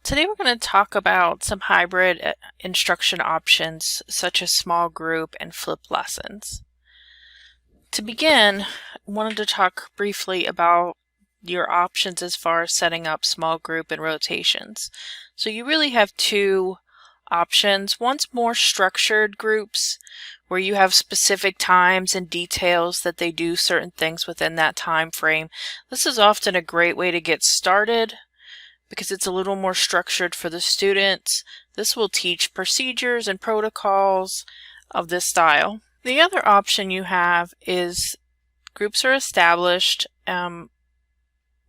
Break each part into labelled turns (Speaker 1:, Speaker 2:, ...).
Speaker 1: Today we're going to talk about some hybrid instruction options such as small group and flipped lessons. To begin, I wanted to talk briefly about your options as far as setting up small group and rotations. So you really have two options. One's more structured groups where you have specific times and details that they do certain things within that time frame. This is often a great way to get started because it's a little more structured for the students. This will teach procedures and protocols of this style. The other option you have is groups are established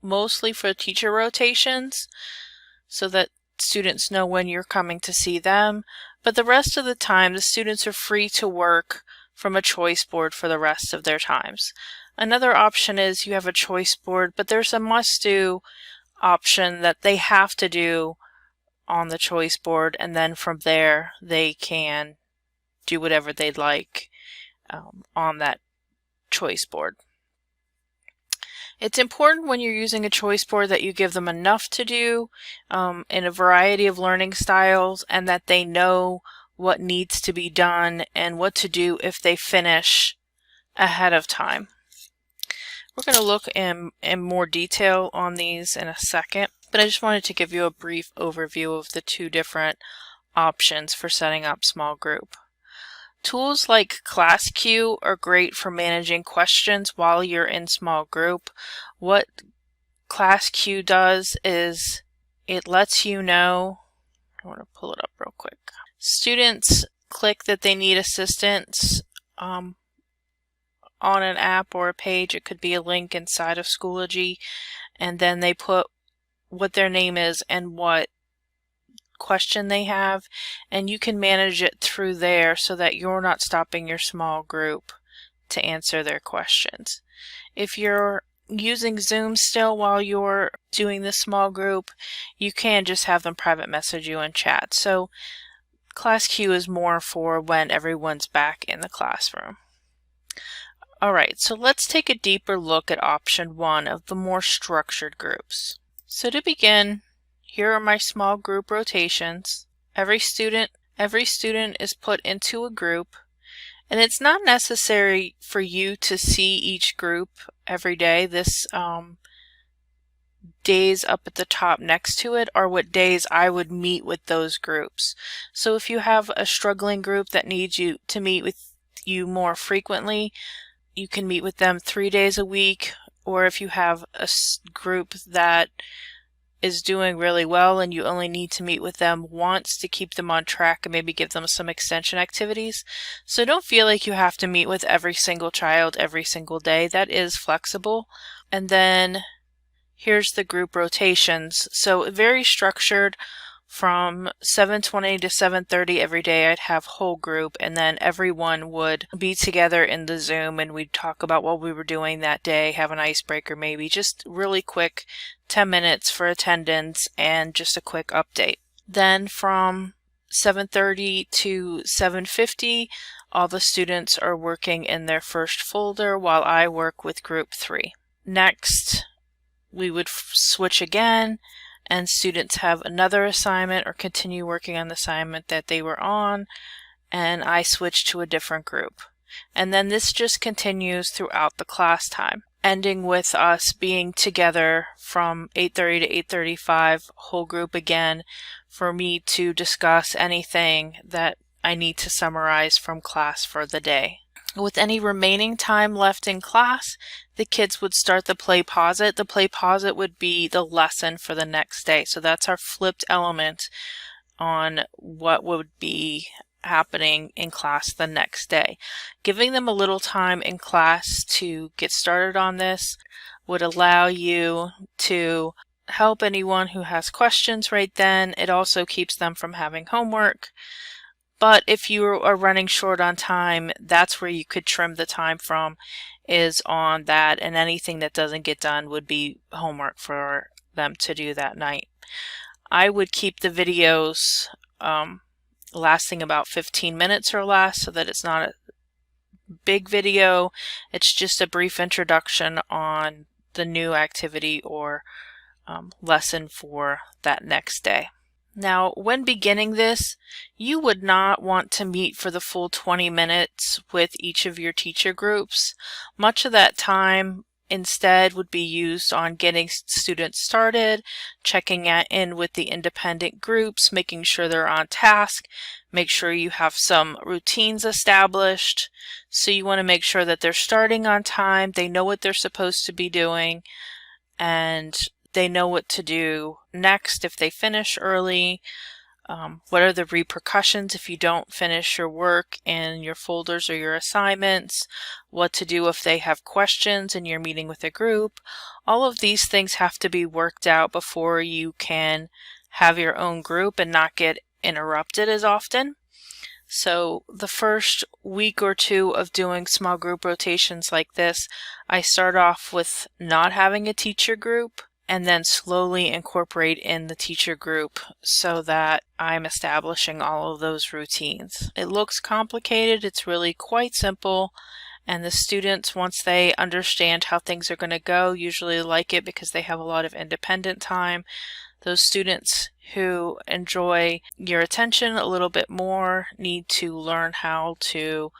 Speaker 1: mostly for teacher rotations so that students know when you're coming to see them, but the rest of the time the students are free to work from a choice board for the rest of their times. Another option is you have a choice board, but there's a must-do option that they have to do on the choice board, and then from there they can do whatever they'd like on that choice board. It's important when you're using a choice board that you give them enough to do in a variety of learning styles, and that they know what needs to be done and what to do if they finish ahead of time. We're going to look in more detail on these in a second, but I just wanted to give you a brief overview of the two different options for setting up small group. Tools like Ck12 are great for managing questions while you're in small group. What Ck12 does is it lets you know, I want to pull it up real quick. Students click that they need assistance on an app or a page. It could be a link inside of Schoology, and then they put what their name is and what question they have, and you can manage it through there so that you're not stopping your small group to answer their questions. If you're using Zoom still while you're doing this small group, you can just have them private message you in chat. So Ck12 is more for when everyone's back in the classroom. Alright, so let's take a deeper look at option 1 of the more structured groups. So to begin, here are my small group rotations. Every student is put into a group, and it's not necessary for you to see each group every day. This days up at the top next to it are what days I would meet with those groups. So if you have a struggling group that needs you to meet with you more frequently, you can meet with them 3 days a week, or if you have a group that is doing really well and you only need to meet with them once to keep them on track and maybe give them some extension activities. So don't feel like you have to meet with every single child every single day. That is flexible. And then here's the group rotations. So very structured. From 7:20 to 7:30 every day I'd have whole group, and then everyone would be together in the Zoom and we'd talk about what we were doing that day, have an icebreaker maybe, just really quick 10 minutes for attendance and just a quick update. Then from 7:30 to 7:50 all the students are working in their first folder while I work with group 3. Next we would switch again, and students have another assignment or continue working on the assignment that they were on, and I switch to a different group. And then this just continues throughout the class time, ending with us being together from 8:30 to 8:35, whole group again, for me to discuss anything that I need to summarize from class for the day. With any remaining time left in class, the kids would start the play pause it. The play pause it would be the lesson for the next day. So that's our flipped element on what would be happening in class the next day. Giving them a little time in class to get started on this would allow you to help anyone who has questions right then. It also keeps them from having homework. But if you are running short on time, that's where you could trim the time from, is on that, and anything that doesn't get done would be homework for them to do that night. I would keep the videos lasting about 15 minutes or less so that it's not a big video. It's just a brief introduction on the new activity or lesson for that next day. Now, when beginning this, you would not want to meet for the full 20 minutes with each of your teacher groups. Much of that time instead would be used on getting students started, checking in with the independent groups, making sure they're on task, make sure you have some routines established. So you want to make sure that they're starting on time, they know what they're supposed to be doing, and they know what to do next if they finish early. What are the repercussions if you don't finish your work in your folders or your assignments? What to do if they have questions and you're meeting with a group? All of these things have to be worked out before you can have your own group and not get interrupted as often. So the first week or two of doing small group rotations like this, I start off with not having a teacher group and then slowly incorporate in the teacher group so that I'm establishing all of those routines. It looks complicated, it's really quite simple, and the students, once they understand how things are going to go, usually like it because they have a lot of independent time. Those students who enjoy your attention a little bit more need to learn how to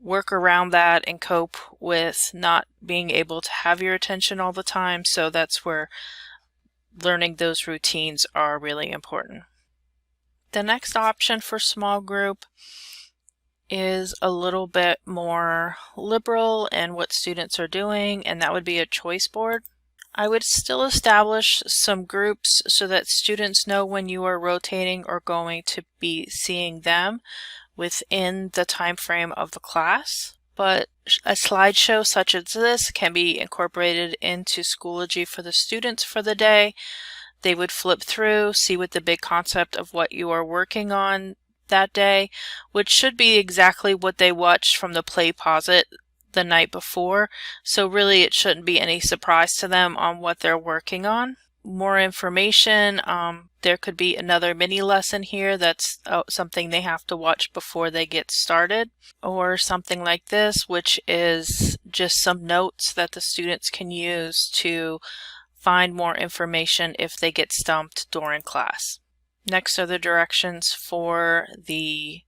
Speaker 1: work around that and cope with not being able to have your attention all the time. So that's where learning those routines are really important. The next option for small group is a little bit more liberal in what students are doing, and that would be a choice board. I would still establish some groups so that students know when you are rotating or going to be seeing them within the time frame of the class. But a slideshow such as this can be incorporated into Schoology for the students for the day. They would flip through, see what the big concept of what you are working on that day, which should be exactly what they watched from the play posit the night before, so really it shouldn't be any surprise to them on what they're working on. More information, there could be another mini lesson here that's something they have to watch before they get started, or something like this, which is just some notes that the students can use to find more information if they get stumped during class. Next are the directions for the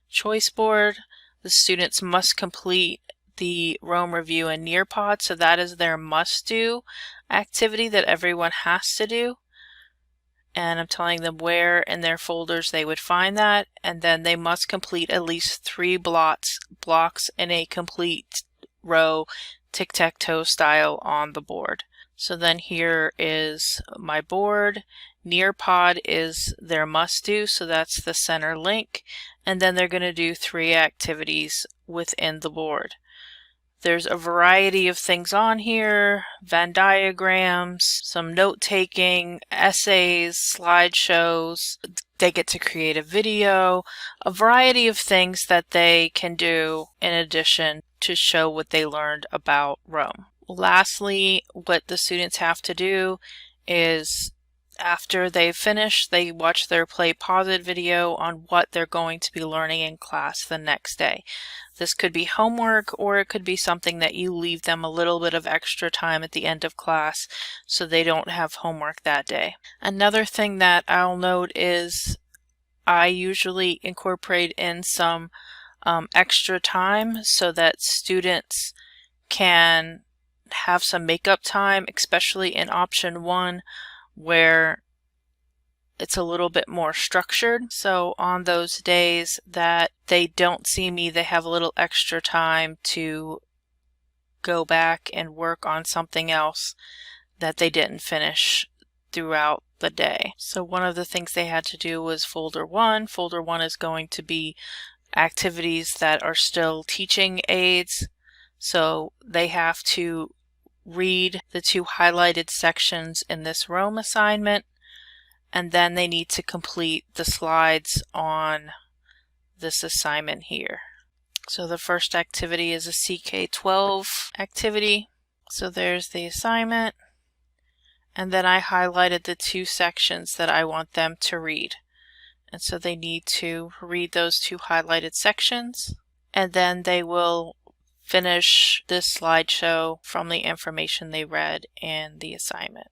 Speaker 1: choice board. The students must complete the Rome Review and Nearpod, so that is their must-do activity that everyone has to do. And I'm telling them where in their folders they would find that, and then they must complete at least 3 blocks in a complete row, tic-tac-toe style on the board. So then here is my board. Nearpod is their must-do, so that's the center link, and then they're going to do 3 activities within the board. There's a variety of things on here: Venn diagrams, some note-taking, essays, slideshows. They get to create a video, a variety of things that they can do in addition to show what they learned about Rome. Lastly, what the students have to do is, after they finish, they watch their play posit video on what they're going to be learning in class the next day. This could be homework, or it could be something that you leave them a little bit of extra time at the end of class so they don't have homework that day. Another thing that I'll note is I usually incorporate in some extra time so that students can have some makeup time, especially in option 1 where it's a little bit more structured. So on those days that they don't see me, they have a little extra time to go back and work on something else that they didn't finish throughout the day. So one of the things they had to do was folder 1. Folder 1 is going to be activities that are still teaching aids. So they have to read the 2 highlighted sections in this Rome assignment, and then they need to complete the slides on this assignment here. So the first activity is a Ck12 activity. So there's the assignment, and then I highlighted the 2 sections that I want them to read. And so they need to read those 2 highlighted sections, and then they will finish this slideshow from the information they read in the assignment.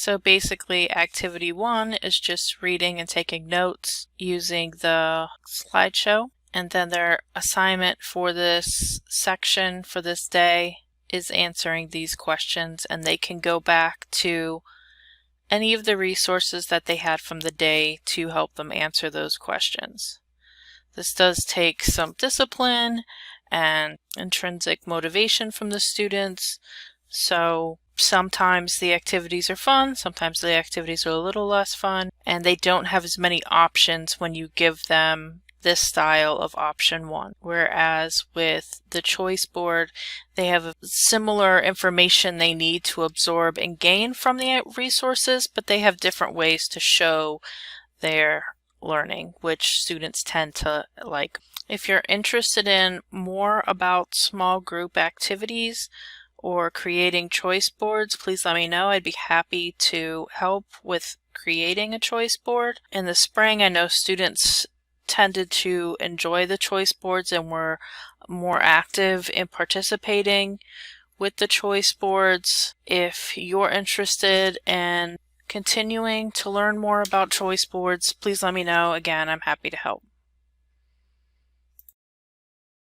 Speaker 1: So basically activity 1 is just reading and taking notes using the slideshow, and then their assignment for this section for this day is answering these questions, and they can go back to any of the resources that they had from the day to help them answer those questions. This does take some discipline and intrinsic motivation from the students, so sometimes the activities are fun, sometimes the activities are a little less fun, and they don't have as many options when you give them this style of option 1. Whereas with the choice board, they have similar information they need to absorb and gain from the resources, but they have different ways to show their learning, which students tend to like. If you're interested in more about small group activities or creating choice boards, please let me know. I'd be happy to help with creating a choice board. In the spring, I know students tended to enjoy the choice boards and were more active in participating with the choice boards. If you're interested in continuing to learn more about choice boards, please let me know. Again, I'm happy to help.